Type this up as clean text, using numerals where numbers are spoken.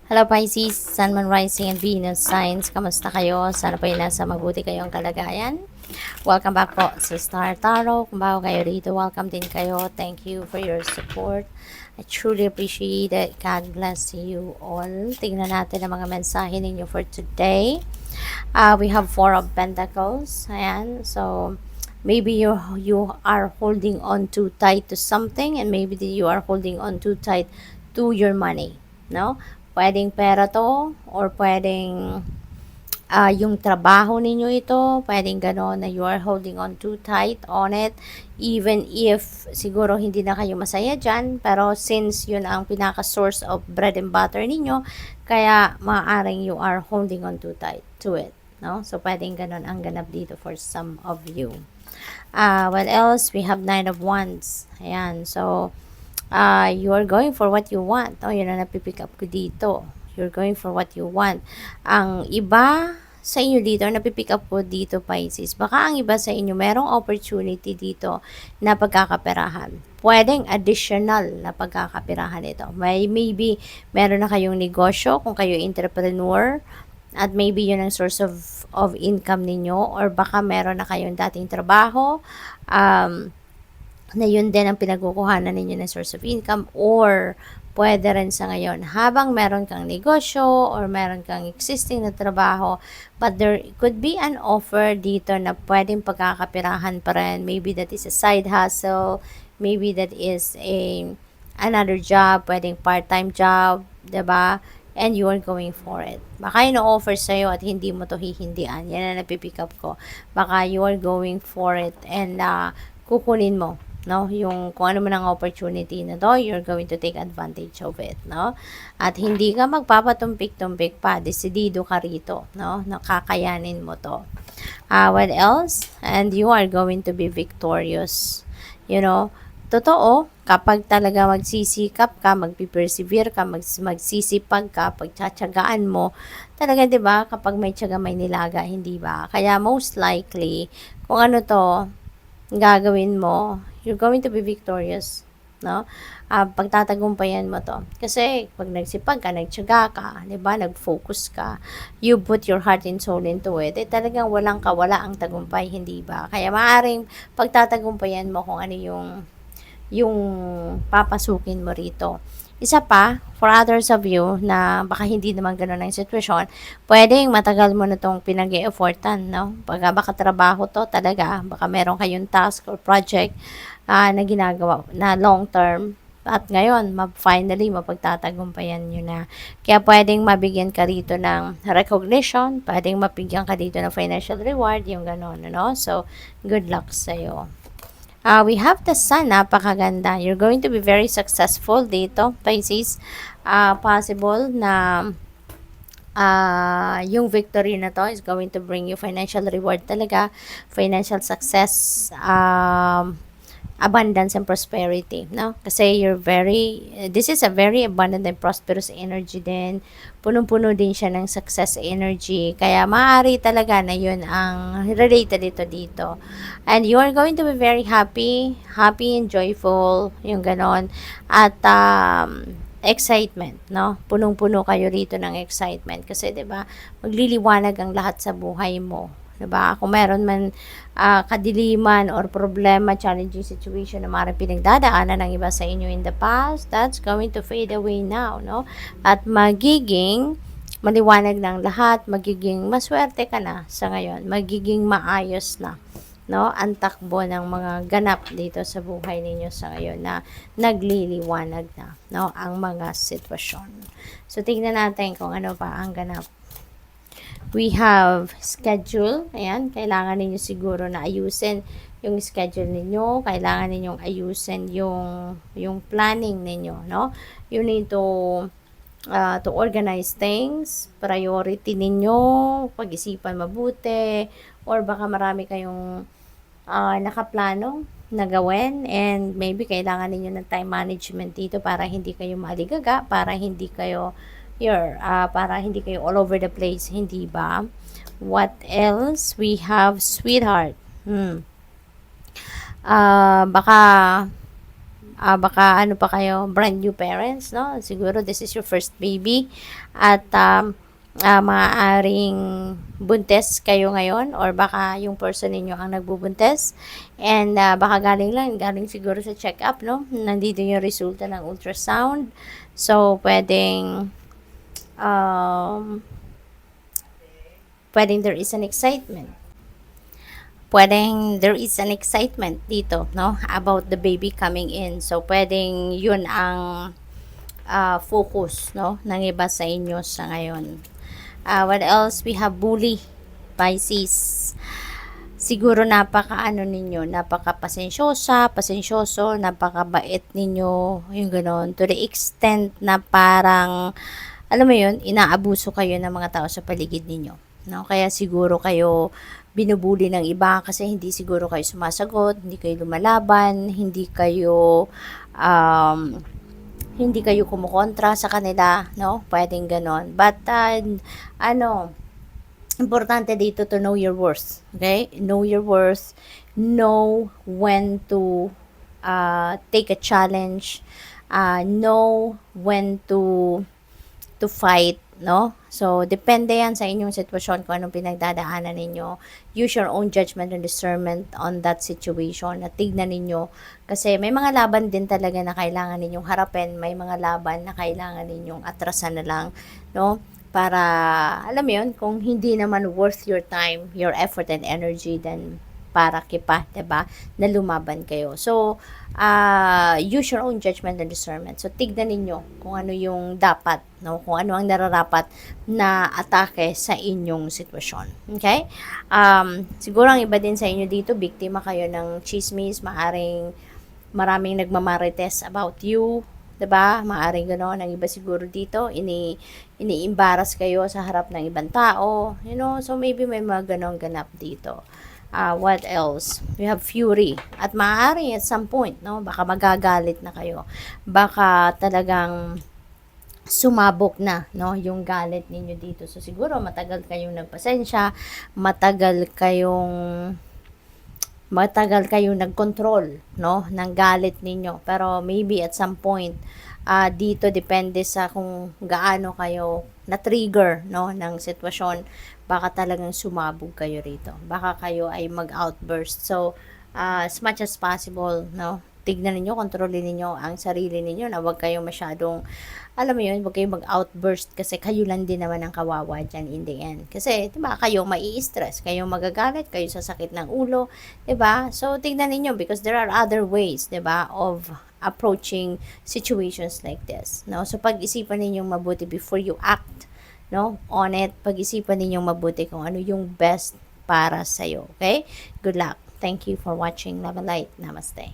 Hello Pisces, Sun, Moon, Rising, and Venus signs. Kamusta kayo? Sana po nasa mabuti kayong kalagayan. Welcome back po sa Star Tarot. Kung bago kayo rito, welcome din kayo. Thank you for your support. I truly appreciate it. God bless you all. Tingnan natin ang mga mensahe ninyo for today. We have Four of Pentacles. Ayan. So, maybe you are holding on too tight to something, and maybe you are holding on too tight to your money. No? Pwedeng pera to, or pwedeng yung trabaho ninyo ito, pwedeng gano'n na you are holding on too tight on it, even if siguro hindi na kayo masaya dyan, pero since yun ang pinaka-source of bread and butter ninyo, kaya maaaring you are holding on too tight to it. No? So, pwedeng gano'n ang ganap dito for some of you. What else? We have Nine of Wands. Ayan. So, you are going for what you want. Oh, yun ang napipick up ko dito. You're going for what you want. Ang iba sa inyo dito, napipick up ko dito, Pisces. Baka ang iba sa inyo, merong opportunity dito na pagkakaperahan. Pwedeng additional na pagkakaperahan ito. Maybe meron na kayong negosyo kung kayo entrepreneur, at maybe yun ang source of income ninyo, or baka meron na kayong dating trabaho, na yun din ang pinagkukuhanan ninyo na source of income, or pwede rin sa ngayon habang meron kang negosyo or meron kang existing na trabaho, but there could be an offer dito na pwedeng pagkakapirahan pa rin. Maybe that is a side hustle, maybe that is another job, pwedeng part-time job, 'di ba? And you are going for it. Baka ino-offer sa'yo at hindi mo to hihindian. Yan ang napipick up ko. Baka you are going for it, and kukunin mo, no, yung kung ano man ang opportunity na to, you're going to take advantage of it, no, at hindi ka magpapatumpik-tumpik pa, desidido ka rito, no, nakakayanin mo to. What else? And you are going to be victorious, you know. Totoo, kapag talaga magsisikap ka, magpipersevere ka, magsisipag ka, pagtsatsagaan mo, talaga 'di ba, kapag may tiyaga may nilaga, hindi ba? Kaya most likely, kung ano to gagawin mo, you're going to be victorious, no? Pagtatagumpayan mo to. Kasi pag nagsipag ka, nagtiyaga ka, 'di ba? Nag-focus ka, you put your heart and soul into it, talagang walang kawala ang tagumpay, hindi ba? Kaya maaring pagtatagumpayan mo kung ano yung papasukin mo rito. Isa pa, for others of you na baka hindi naman ganun ang sitwasyon, pwedeng matagal mo na itong pinag-e-effortan, no? Baka trabaho to talaga, baka meron kayong task or project na ginagawa na long term, at ngayon, finally, mapagtatagumpayan nyo na. Kaya pwedeng mabigyan ka rito ng recognition, pwedeng mabigyan ka dito ng financial reward, yung gano'n, no? So, good luck sa'yo. We have the sun, napakaganda. You're going to be very successful dito, Pisces. Possible na yung victory na to is going to bring you financial reward talaga, financial success, abundance and prosperity, no? Kasi this is a very abundant and prosperous energy din. Punong-puno din siya ng success energy. Kaya maaari talaga na yun ang related dito. And you are going to be very happy and joyful, yung ganon. At excitement, no? Punong-puno kayo rito ng excitement kasi 'di ba? Magliliwanag ang lahat sa buhay mo. 'Di ba? Kung meron man kadiliman or problema, challenging situation na maaaring pinagdadaanan ng iba sa inyo in the past, that's going to fade away now, no? At magiging maliwanag ng lahat, magiging maswerte ka na sa ngayon, magiging maayos na, no, ang takbo ng mga ganap dito sa buhay ninyo sa ngayon na nagliliwanag na, no, ang mga sitwasyon. So, tingnan natin kung ano pa ang ganap. We have schedule. Ayan, kailangan ninyo siguro na ayusin yung schedule ninyo. Kailangan ninyong ayusin yung planning ninyo, no? You need to organize things, priority ninyo, pag-isipan mabuti, or baka marami kayong nakaplano na gawin, and maybe kailangan ninyo ng time management dito para hindi kayo maligaga, para hindi kayo all over the place, hindi ba? What else? We have sweetheart. Baka baka ano pa kayo, brand new parents, no? Siguro this is your first baby at maaaring buntes kayo ngayon or baka yung person ninyo ang nagbubuntes and baka galing siguro sa check-up, no? Nandito yung resulta ng ultrasound. So, pwedeng there is an excitement. Pwedeng there is an excitement dito, no? About the baby coming in. So, pwedeng yun ang focus, no? Ng iba sa inyo sa ngayon. What else? We have bully, Pisces. Siguro pasensyoso, napakabait ninyo, yung gano'n, to the extent na parang, alam mo yun, inaabuso kayo ng mga tao sa paligid ninyo. No? Kaya siguro kayo binubuli ng iba kasi hindi siguro kayo sumasagot, hindi kayo lumalaban, hindi kayo kumukontra sa kanila, no? Pwedeng ganon. But, importante dito to know your worth. Okay? Know your worth. Know when to take a challenge. Know when to fight, no? So, depende yan sa inyong sitwasyon kung anong pinagdadaanan ninyo. Use your own judgment and discernment on that situation at tignan ninyo. Kasi may mga laban din talaga na kailangan ninyong harapin. May mga laban na kailangan ninyong atrasan na lang, no? Para, alam mo yun, kung hindi naman worth your time, your effort and energy, then para kipa, 'di ba? Na lumaban kayo. So, use your own judgment and discernment. So, tignan ninyo kung ano yung dapat, no? Kung ano ang nararapat na atake sa inyong sitwasyon. Okay? Siguro ang iba din sa inyo dito, biktima kayo ng chismis, maraming nagmamarites about you, 'di ba? Maaring gano'n. Ang iba siguro dito, ini-embarrass kayo sa harap ng ibang tao, you know? So, maybe may mga ganong ganap dito. What else? We have fury. At maaari at some point, no? Baka magagalit na kayo. Baka talagang sumabog na, no? Yung galit ninyo dito. So, siguro matagal kayong nagpasensya, matagal kayong nag-control, no? Ng galit ninyo. Pero maybe at some point, dito depende sa kung gaano kayo na-trigger, no, ng sitwasyon, baka talagang sumabog kayo rito. Baka kayo ay mag-outburst. So, as much as possible, no, tignan ninyo, kontrolin ninyo ang sarili ninyo na huwag kayong masyadong, alam mo yun, huwag kayong mag-outburst kasi kayo lang din naman ang kawawa dyan in the end. Kasi, diba, kayo mai-stress, kayo magagalit, kayo sasakit ng ulo, diba? So, tignan ninyo because there are other ways, diba, of approaching situations like this, no? So, pag-isipan ninyong mabuti before you act, no, on it. Pag-isipan ninyong mabuti kung ano yung best para sa'yo, okay? Good luck. Thank you for watching. Love and light. Namaste.